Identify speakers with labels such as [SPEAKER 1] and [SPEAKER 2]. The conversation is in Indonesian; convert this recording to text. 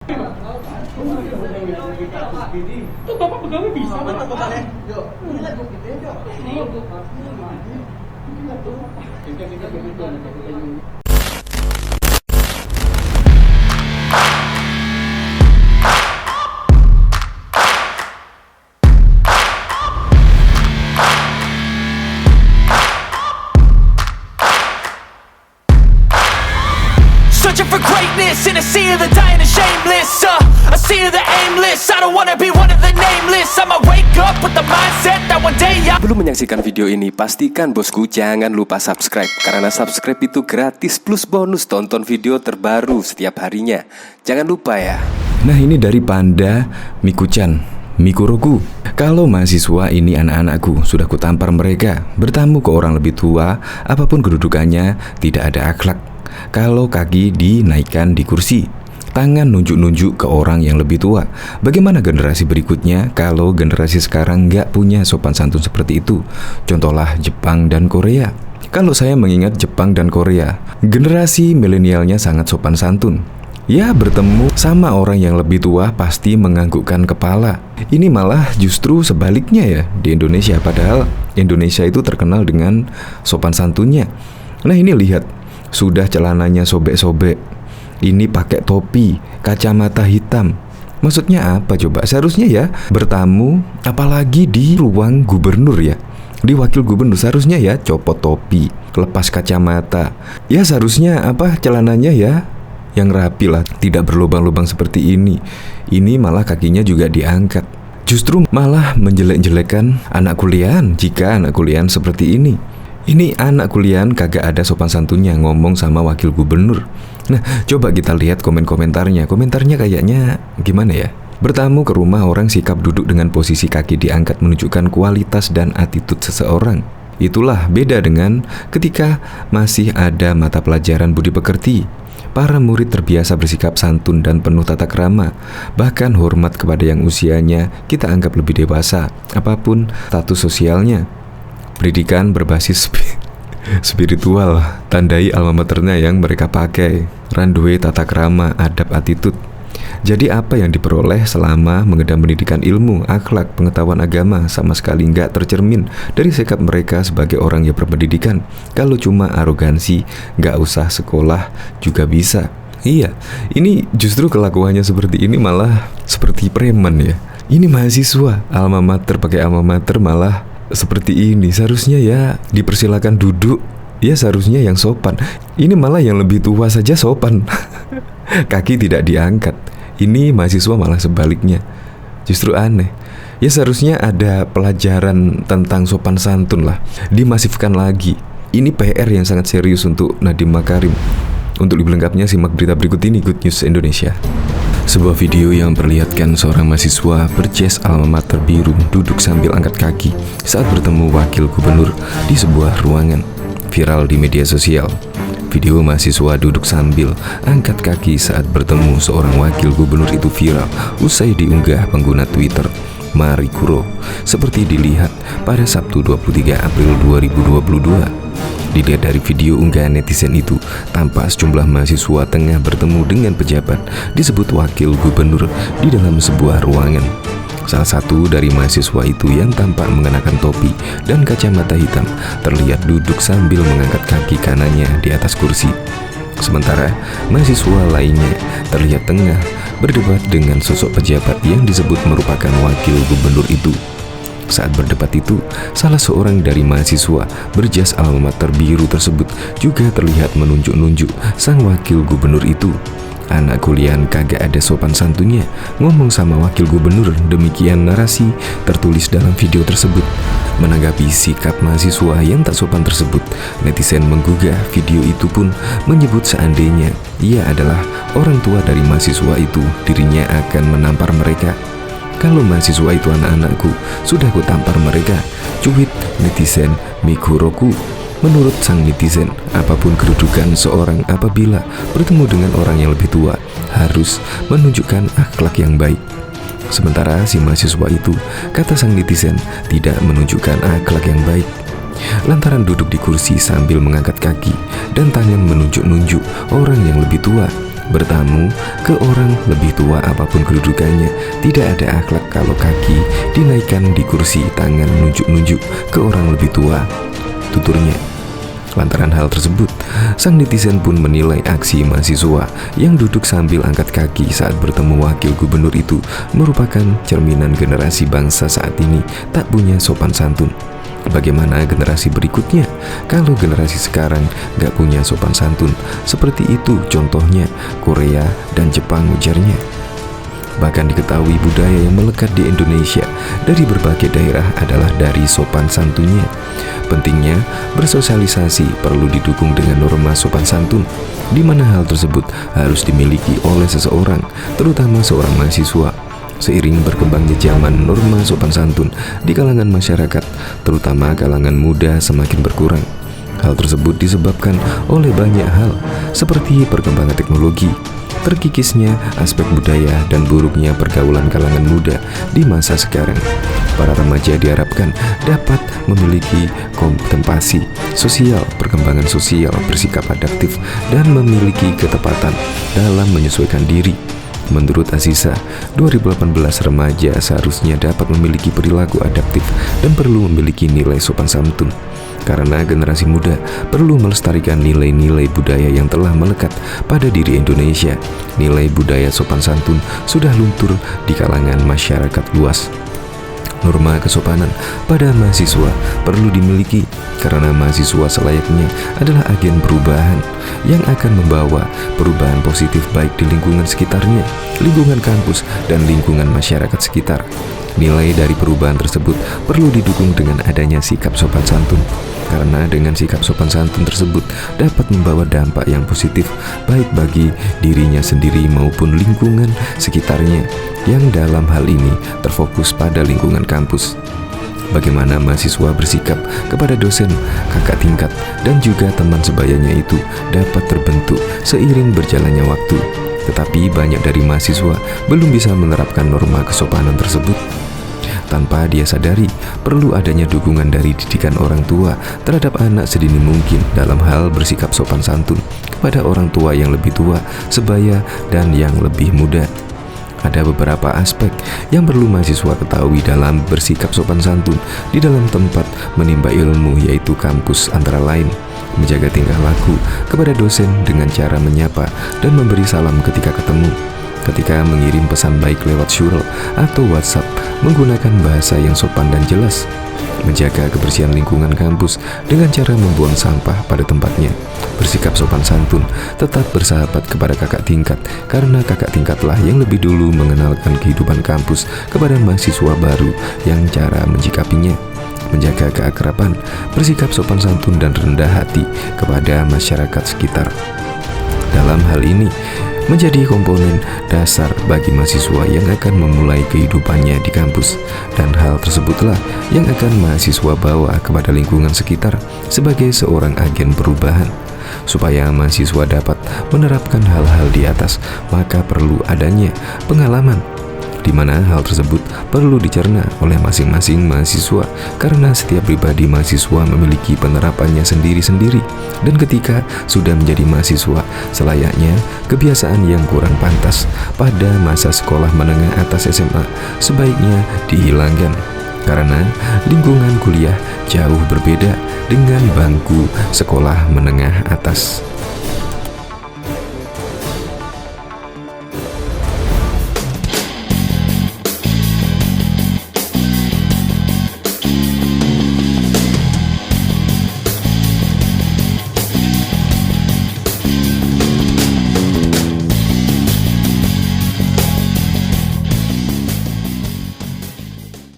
[SPEAKER 1] Tuh bapak pegawai bisa.
[SPEAKER 2] Mantap bapak ya. Yuk, ini lagu kita yuk.
[SPEAKER 3] Searching for greatness in a sea of the dying and shameless, a sea of the aimless. I don't wanna be one of the nameless. I'ma wake up with the mindset that one day I...
[SPEAKER 4] Belum menyaksikan video ini, pastikan bosku jangan lupa subscribe. Karena subscribe itu gratis plus bonus tonton video terbaru setiap harinya. Jangan lupa ya.
[SPEAKER 5] Nah, ini dari Panda Mikuchan, Mikuroku. Kalau mahasiswa ini anak-anakku, sudah kutampar mereka. Bertamu ke orang lebih tua, apapun kedudukannya, tidak ada akhlak. Kalau kaki dinaikkan di kursi, tangan nunjuk-nunjuk ke orang yang lebih tua. Bagaimana generasi berikutnya kalau generasi sekarang nggak punya sopan santun seperti itu? Contohlah Jepang dan Korea. Kalau saya mengingat Jepang dan Korea, generasi milenialnya sangat sopan santun. Ya, bertemu sama orang yang lebih tua pasti menganggukkan kepala. Ini malah justru sebaliknya ya di Indonesia. Padahal Indonesia itu terkenal dengan sopan santunnya. Nah, ini lihat, sudah celananya sobek-sobek. Ini pakai topi, kacamata hitam. Maksudnya apa coba? Seharusnya ya bertamu, apalagi di ruang gubernur ya, di wakil gubernur, seharusnya ya copot topi, lepas kacamata. Ya seharusnya apa, celananya ya yang rapi lah, tidak berlubang-lubang seperti ini. Ini malah kakinya juga diangkat. Justru malah menjelek-jelekan anak kuliahan jika anak kuliahan seperti ini. Ini anak kuliahan kagak ada sopan santunnya ngomong sama wakil gubernur. Nah, coba kita lihat komentarnya. Komentarnya kayaknya gimana ya? Bertamu ke rumah orang, sikap duduk dengan posisi kaki diangkat menunjukkan kualitas dan attitude seseorang. Itulah beda dengan ketika masih ada mata pelajaran budi pekerti. Para murid terbiasa bersikap santun dan penuh tata krama. Bahkan hormat kepada yang usianya kita anggap lebih dewasa, apapun status sosialnya. Pendidikan berbasis spiritual, tandai alma maternya yang mereka pakai. Runway tata krama, adab, attitude. Jadi apa yang diperoleh selama mengedam pendidikan ilmu, akhlak, pengetahuan agama sama sekali nggak tercermin dari sikap mereka sebagai orang yang berpendidikan. Kalau cuma arogansi, nggak usah sekolah juga bisa. Iya, ini justru kelakuannya seperti ini malah seperti preman ya. Ini mahasiswa, alma mater pakai alma mater malah seperti ini. Seharusnya ya dipersilakan duduk. Ya seharusnya yang sopan. Ini malah yang lebih tua saja sopan. Kaki tidak diangkat. Ini mahasiswa malah sebaliknya. Justru aneh. Ya seharusnya ada pelajaran tentang sopan santun lah, dimasifkan lagi. Ini PR yang sangat serius untuk Nadiem Makarim. Untuk lebih lengkapnya simak berita berikut ini, Good News Indonesia. Sebuah video yang memperlihatkan seorang mahasiswa berjas alma mater biru duduk sambil angkat kaki saat bertemu wakil gubernur di sebuah ruangan, viral di media sosial. Video mahasiswa duduk sambil angkat kaki saat bertemu seorang wakil gubernur itu viral usai diunggah pengguna Twitter Marikuro, seperti dilihat pada Sabtu 23 April 2022. Dilihat dari video unggahan netizen itu, tampak sejumlah mahasiswa tengah bertemu dengan pejabat disebut wakil gubernur di dalam sebuah ruangan. Salah satu dari mahasiswa itu yang tampak mengenakan topi dan kacamata hitam terlihat duduk sambil mengangkat kaki kanannya di atas kursi. Sementara mahasiswa lainnya terlihat tengah berdebat dengan sosok pejabat yang disebut merupakan wakil gubernur itu. Saat berdebat itu, salah seorang dari mahasiswa berjas alma mater biru tersebut juga terlihat menunjuk-nunjuk sang wakil gubernur itu. Anak kuliahan kagak ada sopan santunnya ngomong sama wakil gubernur, demikian narasi tertulis dalam video tersebut. Menanggapi sikap mahasiswa yang tak sopan tersebut, netizen menggugah video itu pun menyebut seandainya ia adalah orang tua dari mahasiswa itu, dirinya akan menampar mereka. Kalau mahasiswa itu anak-anakku, sudah ku tampar mereka, cuit netizen Mikuroku. Menurut sang netizen, apapun kedudukan seorang apabila bertemu dengan orang yang lebih tua, harus menunjukkan akhlak yang baik. Sementara si mahasiswa itu, kata sang netizen, tidak menunjukkan akhlak yang baik. Lantaran duduk di kursi sambil mengangkat kaki dan tangan menunjuk-nunjuk orang yang lebih tua. Bertamu ke orang lebih tua apapun kedudukannya, tidak ada akhlak kalau kaki dinaikkan di kursi, tangan nunjuk-nunjuk ke orang lebih tua, tuturnya. Lantaran hal tersebut, sang netizen pun menilai aksi mahasiswa yang duduk sambil angkat kaki saat bertemu wakil gubernur itu merupakan cerminan generasi bangsa saat ini tak punya sopan santun. Bagaimana generasi berikutnya kalau generasi sekarang gak punya sopan santun? Seperti itu contohnya Korea dan Jepang, ujarnya. Bahkan diketahui budaya yang melekat di Indonesia dari berbagai daerah adalah dari sopan santunnya. Pentingnya bersosialisasi perlu didukung dengan norma sopan santun, di mana hal tersebut harus dimiliki oleh seseorang, terutama seorang mahasiswa. Seiring berkembangnya zaman, norma sopan santun di kalangan masyarakat, terutama kalangan muda, semakin berkurang. Hal tersebut disebabkan oleh banyak hal, seperti perkembangan teknologi, terkikisnya aspek budaya, dan buruknya pergaulan kalangan muda di masa sekarang. Para remaja diharapkan dapat memiliki kontemplasi sosial, perkembangan sosial, bersikap adaptif, dan memiliki ketepatan dalam menyesuaikan diri. Menurut Aziza, 2018 remaja seharusnya dapat memiliki perilaku adaptif dan perlu memiliki nilai sopan santun. Karena generasi muda perlu melestarikan nilai-nilai budaya yang telah melekat pada diri Indonesia. Nilai budaya sopan santun sudah luntur di kalangan masyarakat luas. Norma kesopanan pada mahasiswa perlu dimiliki karena mahasiswa selayaknya adalah agen perubahan yang akan membawa perubahan positif baik di lingkungan sekitarnya, lingkungan kampus, dan lingkungan masyarakat sekitar. Nilai dari perubahan tersebut perlu didukung dengan adanya sikap sopan santun, karena dengan sikap sopan santun tersebut dapat membawa dampak yang positif baik bagi dirinya sendiri maupun lingkungan sekitarnya, yang dalam hal ini terfokus pada lingkungan kampus. Bagaimana mahasiswa bersikap kepada dosen, kakak tingkat, dan juga teman sebayanya itu dapat terbentuk seiring berjalannya waktu. Tetapi banyak dari mahasiswa belum bisa menerapkan norma kesopanan tersebut. Tanpa dia sadari, perlu adanya dukungan dari didikan orang tua terhadap anak sedini mungkin dalam hal bersikap sopan santun kepada orang tua yang lebih tua, sebaya, dan yang lebih muda. Ada beberapa aspek yang perlu mahasiswa ketahui dalam bersikap sopan santun di dalam tempat menimba ilmu, yaitu kampus, antara lain menjaga tingkah laku kepada dosen dengan cara menyapa dan memberi salam ketika ketemu. Ketika mengirim pesan baik lewat surel atau WhatsApp, menggunakan bahasa yang sopan dan jelas. Menjaga kebersihan lingkungan kampus dengan cara membuang sampah pada tempatnya. Bersikap sopan santun, tetap bersahabat kepada kakak tingkat, karena kakak tingkatlah yang lebih dulu mengenalkan kehidupan kampus kepada mahasiswa baru yang cara menjikapinya. Menjaga keakraban, bersikap sopan santun dan rendah hati kepada masyarakat sekitar. Dalam hal ini, menjadi komponen dasar bagi mahasiswa yang akan memulai kehidupannya di kampus, dan hal tersebutlah yang akan mahasiswa bawa kepada lingkungan sekitar sebagai seorang agen perubahan. Supaya mahasiswa dapat menerapkan hal-hal di atas, maka perlu adanya pengalaman, di mana hal tersebut perlu dicerna oleh masing-masing mahasiswa, karena setiap pribadi mahasiswa memiliki penerapannya sendiri-sendiri. Dan ketika sudah menjadi mahasiswa, selayaknya kebiasaan yang kurang pantas pada masa sekolah menengah atas SMA sebaiknya dihilangkan, karena lingkungan kuliah jauh berbeda dengan bangku sekolah menengah atas.